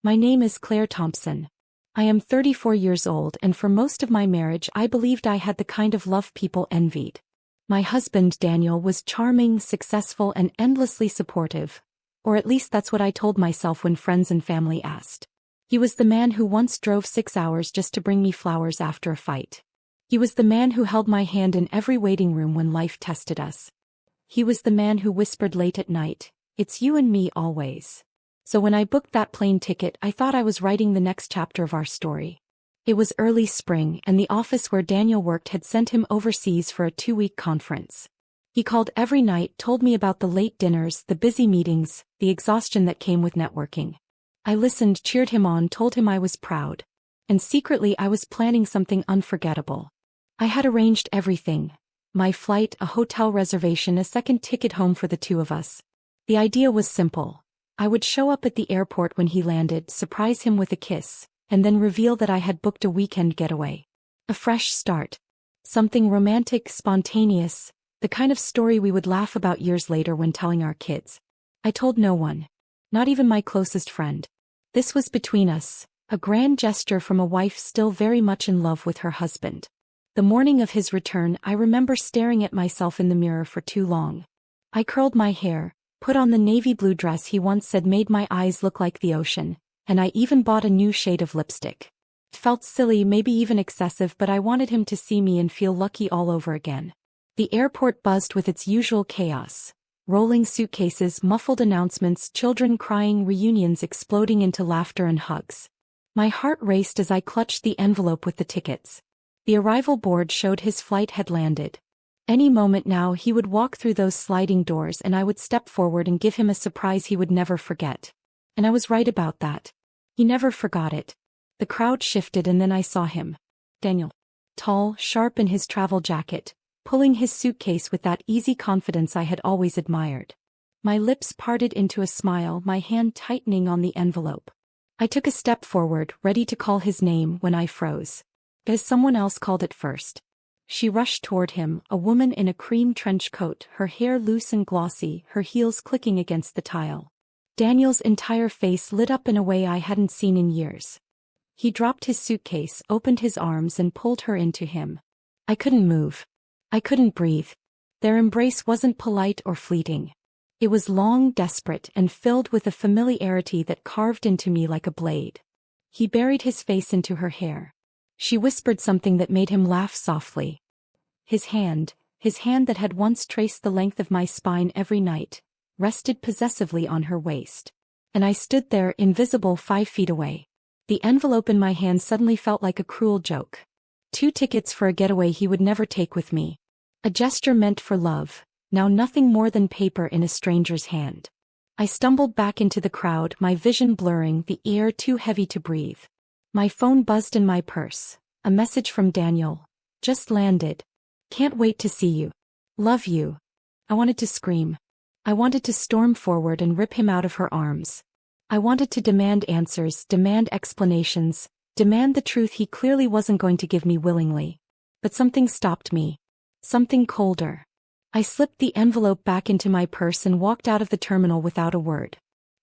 My name is Claire Thompson. I am 34 years old, and for most of my marriage I believed I had the kind of love people envied. My husband Daniel was charming, successful, and endlessly supportive. Or at least that's what I told myself when friends and family asked. He was the man who once drove 6 hours just to bring me flowers after a fight. He was the man who held my hand in every waiting room when life tested us. He was the man who whispered late at night, "It's you and me always." So when I booked that plane ticket, I thought I was writing the next chapter of our story. It was early spring, and the office where Daniel worked had sent him overseas for a 2-week conference. He called every night, told me about the late dinners, the busy meetings, the exhaustion that came with networking. I listened, cheered him on, told him I was proud. And secretly I was planning something unforgettable. I had arranged everything. My flight, a hotel reservation, a second ticket home for the two of us. The idea was simple. I would show up at the airport when he landed, surprise him with a kiss, and then reveal that I had booked a weekend getaway. A fresh start. Something romantic, spontaneous, the kind of story we would laugh about years later when telling our kids. I told no one. Not even my closest friend. This was between us, a grand gesture from a wife still very much in love with her husband. The morning of his return, I remember staring at myself in the mirror for too long. I curled my hair, put on the navy blue dress he once said made my eyes look like the ocean, and I even bought a new shade of lipstick. It felt silly, maybe even excessive, but I wanted him to see me and feel lucky all over again. The airport buzzed with its usual chaos. Rolling suitcases, muffled announcements, children crying, reunions exploding into laughter and hugs. My heart raced as I clutched the envelope with the tickets. The arrival board showed his flight had landed. Any moment now he would walk through those sliding doors and I would step forward and give him a surprise he would never forget. And I was right about that. He never forgot it. The crowd shifted and then I saw him. Daniel. Tall, sharp in his travel jacket, pulling his suitcase with that easy confidence I had always admired. My lips parted into a smile, my hand tightening on the envelope. I took a step forward, ready to call his name, when I froze. As someone else called it first. She rushed toward him, a woman in a cream trench coat, her hair loose and glossy, her heels clicking against the tile. Daniel's entire face lit up in a way I hadn't seen in years. He dropped his suitcase, opened his arms and pulled her into him. I couldn't move. I couldn't breathe. Their embrace wasn't polite or fleeting. It was long, desperate, and filled with a familiarity that carved into me like a blade. He buried his face into her hair. She whispered something that made him laugh softly. His hand that had once traced the length of my spine every night, rested possessively on her waist. And I stood there, invisible, 5 feet away. The envelope in my hand suddenly felt like a cruel joke. 2 tickets for a getaway he would never take with me. A gesture meant for love, now nothing more than paper in a stranger's hand. I stumbled back into the crowd, my vision blurring, the air too heavy to breathe. My phone buzzed in my purse. A message from Daniel. Just landed. Can't wait to see you. Love you. I wanted to scream. I wanted to storm forward and rip him out of her arms. I wanted to demand answers, demand explanations, demand the truth he clearly wasn't going to give me willingly. But something stopped me. Something colder. I slipped the envelope back into my purse and walked out of the terminal without a word.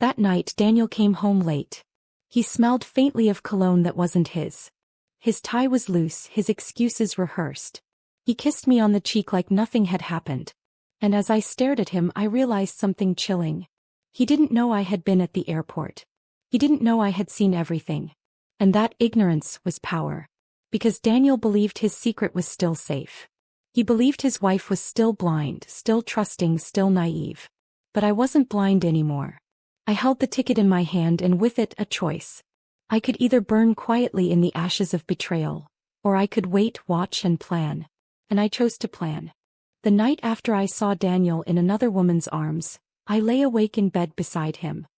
That night Daniel came home late. He smelled faintly of cologne that wasn't his. His tie was loose, his excuses rehearsed. He kissed me on the cheek like nothing had happened. And as I stared at him I realized something chilling. He didn't know I had been at the airport. He didn't know I had seen everything. And that ignorance was power. Because Daniel believed his secret was still safe. He believed his wife was still blind, still trusting, still naive. But I wasn't blind anymore. I held the ticket in my hand and with it a choice. I could either burn quietly in the ashes of betrayal, or I could wait, watch and plan. And I chose to plan. The night after I saw Daniel in another woman's arms, I lay awake in bed beside him.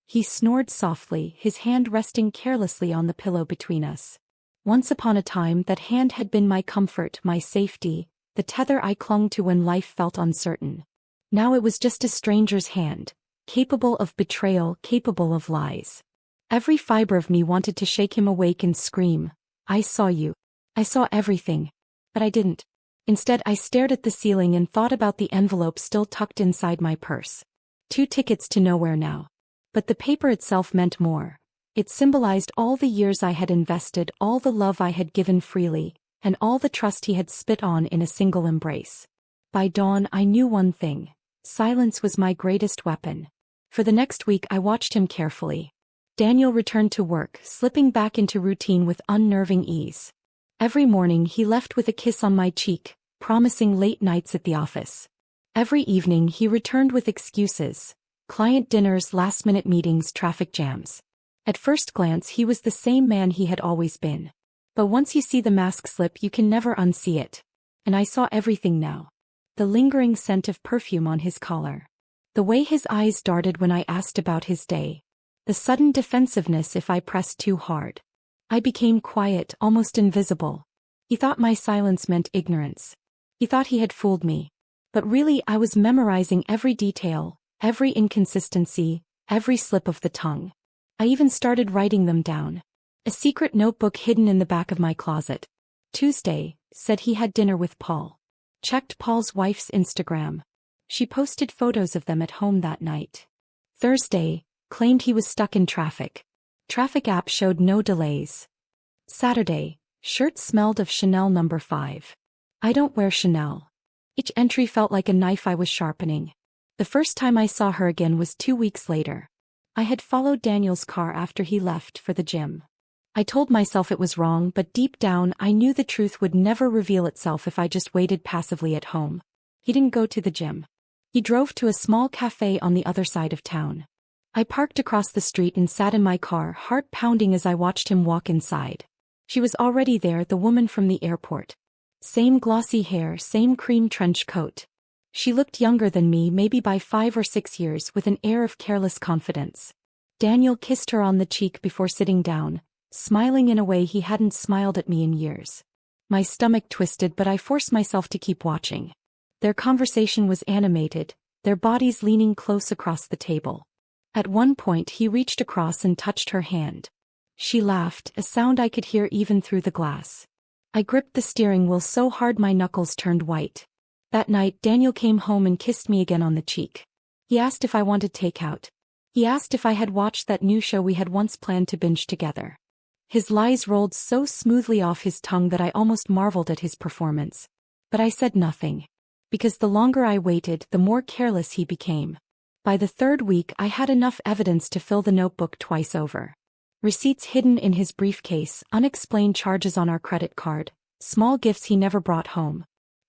He snored softly, his hand resting carelessly on the pillow between us. Once upon a time that hand had been my comfort, my safety, the tether I clung to when life felt uncertain. Now it was just a stranger's hand. Capable of betrayal, capable of lies. Every fiber of me wanted to shake him awake and scream, "I saw you. I saw everything." But I didn't. Instead I stared at the ceiling and thought about the envelope still tucked inside my purse. 2 tickets to nowhere now. But the paper itself meant more. It symbolized all the years I had invested, all the love I had given freely, and all the trust he had spit on in a single embrace. By dawn I knew one thing: silence was my greatest weapon. For the next week I watched him carefully. Daniel returned to work, slipping back into routine with unnerving ease. Every morning he left with a kiss on my cheek, promising late nights at the office. Every evening he returned with excuses: client dinners, last-minute meetings, traffic jams. At first glance he was the same man he had always been. But once you see the mask slip, you can never unsee it. And I saw everything now. The lingering scent of perfume on his collar. The way his eyes darted when I asked about his day. The sudden defensiveness if I pressed too hard. I became quiet, almost invisible. He thought my silence meant ignorance. He thought he had fooled me. But really I was memorizing every detail, every inconsistency, every slip of the tongue. I even started writing them down. A secret notebook hidden in the back of my closet. Tuesday, said he had dinner with Paul. Checked Paul's wife's Instagram. She posted photos of them at home that night. Thursday, claimed he was stuck in traffic. Traffic app showed no delays. Saturday, shirt smelled of Chanel No. 5. I don't wear Chanel. Each entry felt like a knife I was sharpening. The first time I saw her again was 2 weeks later. I had followed Daniel's car after he left for the gym. I told myself it was wrong, but deep down I knew the truth would never reveal itself if I just waited passively at home. He didn't go to the gym. He drove to a small cafe on the other side of town. I parked across the street and sat in my car, heart pounding as I watched him walk inside. She was already there, the woman from the airport. Same glossy hair, same cream trench coat. She looked younger than me, maybe by 5 or 6 years, with an air of careless confidence. Daniel kissed her on the cheek before sitting down, smiling in a way he hadn't smiled at me in years. My stomach twisted, but I forced myself to keep watching. Their conversation was animated, their bodies leaning close across the table. At one point he reached across and touched her hand. She laughed, a sound I could hear even through the glass. I gripped the steering wheel so hard my knuckles turned white. That night Daniel came home and kissed me again on the cheek. He asked if I wanted takeout. He asked if I had watched that new show we had once planned to binge together. His lies rolled so smoothly off his tongue that I almost marveled at his performance. But I said nothing. Because the longer I waited, the more careless he became. By the 3rd week I had enough evidence to fill the notebook twice over. Receipts hidden in his briefcase, unexplained charges on our credit card, small gifts he never brought home.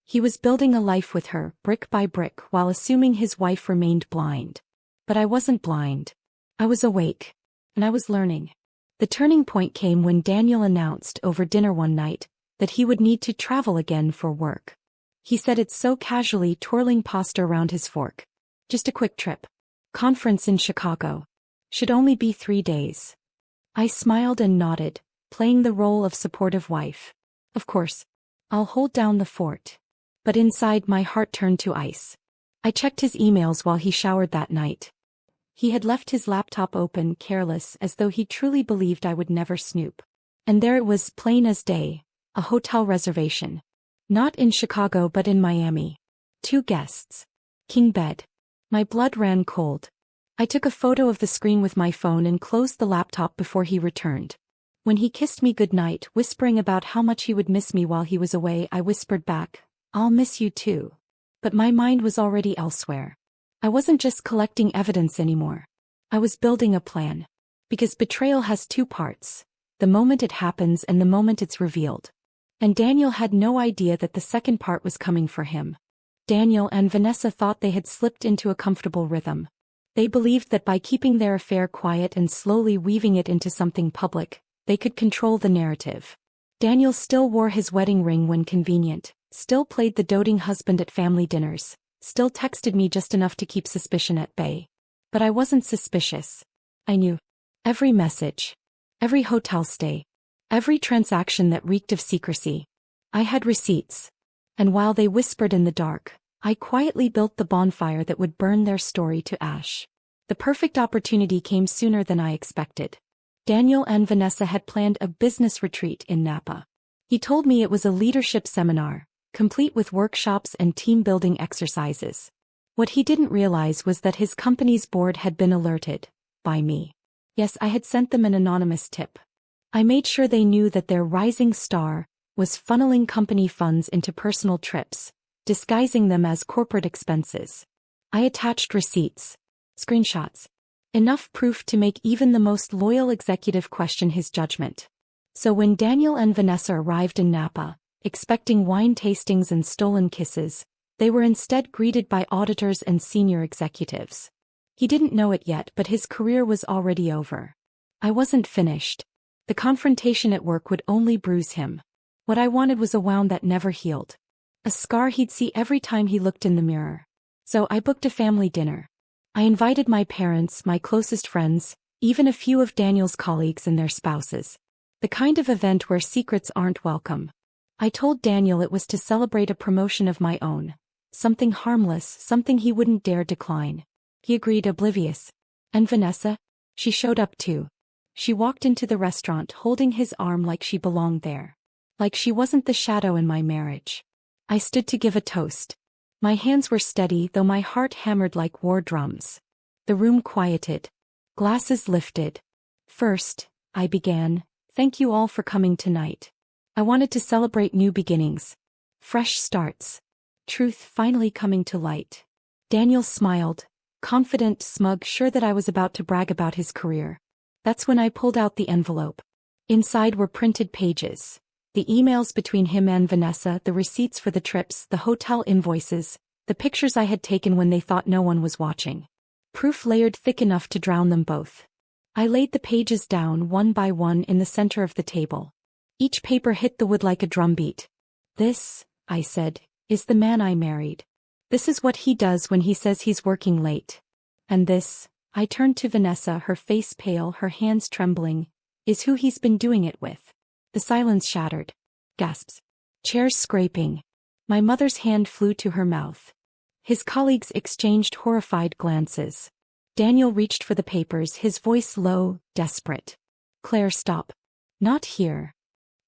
He was building a life with her, brick by brick, while assuming his wife remained blind. But I wasn't blind. I was awake. And I was learning. The turning point came when Daniel announced over dinner one night that he would need to travel again for work. He said it so casually, twirling pasta around his fork. Just a quick trip. Conference in Chicago. Should only be 3 days. I smiled and nodded, playing the role of supportive wife. Of course. I'll hold down the fort. But inside my heart turned to ice. I checked his emails while he showered that night. He had left his laptop open, careless, as though he truly believed I would never snoop. And there it was, plain as day, a hotel reservation. Not in Chicago but in Miami. 2 guests. King bed. My blood ran cold. I took a photo of the screen with my phone and closed the laptop before he returned. When he kissed me goodnight, whispering about how much he would miss me while he was away, I whispered back, "I'll miss you too." But my mind was already elsewhere. I wasn't just collecting evidence anymore. I was building a plan. Because betrayal has 2 parts. The moment it happens and the moment it's revealed. And Daniel had no idea that the second part was coming for him. Daniel and Vanessa thought they had slipped into a comfortable rhythm. They believed that by keeping their affair quiet and slowly weaving it into something public, they could control the narrative. Daniel still wore his wedding ring when convenient, still played the doting husband at family dinners, still texted me just enough to keep suspicion at bay. But I wasn't suspicious. I knew. Every message. Every hotel stay. Every transaction that reeked of secrecy. I had receipts. And while they whispered in the dark, I quietly built the bonfire that would burn their story to ash. The perfect opportunity came sooner than I expected. Daniel and Vanessa had planned a business retreat in Napa. He told me it was a leadership seminar, complete with workshops and team-building exercises. What he didn't realize was that his company's board had been alerted, by me. Yes, I had sent them an anonymous tip. I made sure they knew that their rising star was funneling company funds into personal trips, disguising them as corporate expenses. I attached receipts, screenshots, enough proof to make even the most loyal executive question his judgment. So when Daniel and Vanessa arrived in Napa, expecting wine tastings and stolen kisses, they were instead greeted by auditors and senior executives. He didn't know it yet, but his career was already over. I wasn't finished. The confrontation at work would only bruise him. What I wanted was a wound that never healed. A scar he'd see every time he looked in the mirror. So I booked a family dinner. I invited my parents, my closest friends, even a few of Daniel's colleagues and their spouses. The kind of event where secrets aren't welcome. I told Daniel it was to celebrate a promotion of my own. Something harmless, something he wouldn't dare decline. He agreed, oblivious. And Vanessa? She showed up too. She walked into the restaurant holding his arm like she belonged there. Like she wasn't the shadow in my marriage. I stood to give a toast. My hands were steady, though my heart hammered like war drums. The room quieted. Glasses lifted. First, I began, thank you all for coming tonight. I wanted to celebrate new beginnings. Fresh starts. Truth finally coming to light. Daniel smiled, confident, smug, sure that I was about to brag about his career. That's when I pulled out the envelope. Inside were printed pages. The emails between him and Vanessa, the receipts for the trips, the hotel invoices, the pictures I had taken when they thought no one was watching. Proof layered thick enough to drown them both. I laid the pages down one by one in the center of the table. Each paper hit the wood like a drumbeat. This, I said, is the man I married. This is what he does when he says he's working late. And this, I turned to Vanessa, her face pale, her hands trembling, is who he's been doing it with. The silence shattered. Gasps. Chairs scraping. My mother's hand flew to her mouth. His colleagues exchanged horrified glances. Daniel reached for the papers, his voice low, desperate. Claire, stop. Not here.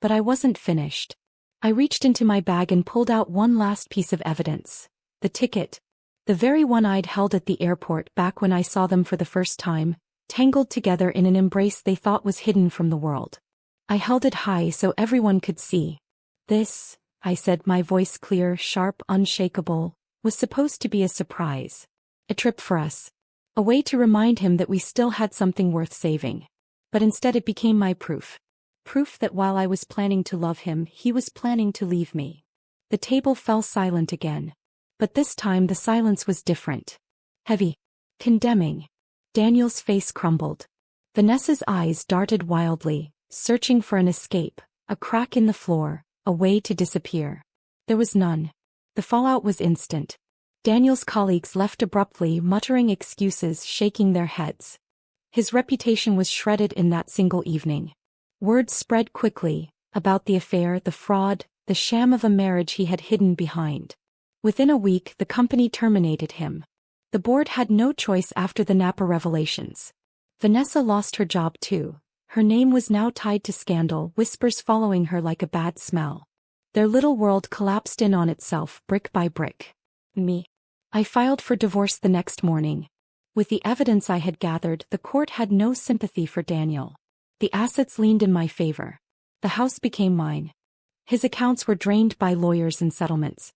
But I wasn't finished. I reached into my bag and pulled out one last piece of evidence. The ticket. The very one I'd held at the airport back when I saw them for the first time, tangled together in an embrace they thought was hidden from the world. I held it high so everyone could see. This, I said, my voice clear, sharp, unshakable, was supposed to be a surprise. A trip for us. A way to remind him that we still had something worth saving. But instead it became my proof. Proof that while I was planning to love him, he was planning to leave me. The table fell silent again. But this time the silence was different. Heavy. Condemning. Daniel's face crumbled. Vanessa's eyes darted wildly, searching for an escape, a crack in the floor, a way to disappear. There was none. The fallout was instant. Daniel's colleagues left abruptly, muttering excuses, shaking their heads. His reputation was shredded in that single evening. Word spread quickly, about the affair, the fraud, the sham of a marriage he had hidden behind. Within a week the company terminated him. The board had no choice after the Napa revelations. Vanessa lost her job too. Her name was now tied to scandal, whispers following her like a bad smell. Their little world collapsed in on itself, brick by brick. Me. I filed for divorce the next morning. With the evidence I had gathered, the court had no sympathy for Daniel. The assets leaned in my favor. The house became mine. His accounts were drained by lawyers and settlements.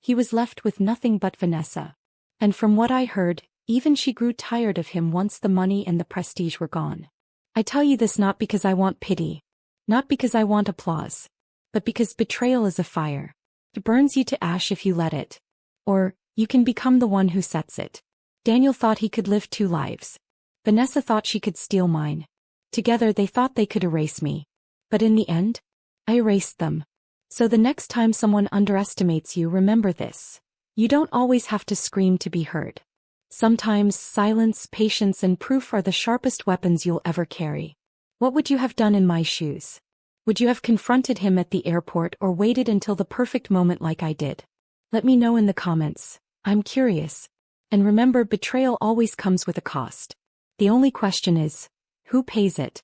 He was left with nothing but Vanessa. And from what I heard, even she grew tired of him once the money and the prestige were gone. I tell you this not because I want pity. Not because I want applause. But because betrayal is a fire. It burns you to ash if you let it. Or, you can become the one who sets it. Daniel thought he could live two lives. Vanessa thought she could steal mine. Together they thought they could erase me. But in the end, I erased them. So the next time someone underestimates you, remember this. You don't always have to scream to be heard. Sometimes silence, patience, and proof are the sharpest weapons you'll ever carry. What would you have done in my shoes? Would you have confronted him at the airport or waited until the perfect moment like I did? Let me know in the comments. I'm curious. And remember, betrayal always comes with a cost. The only question is, who pays it?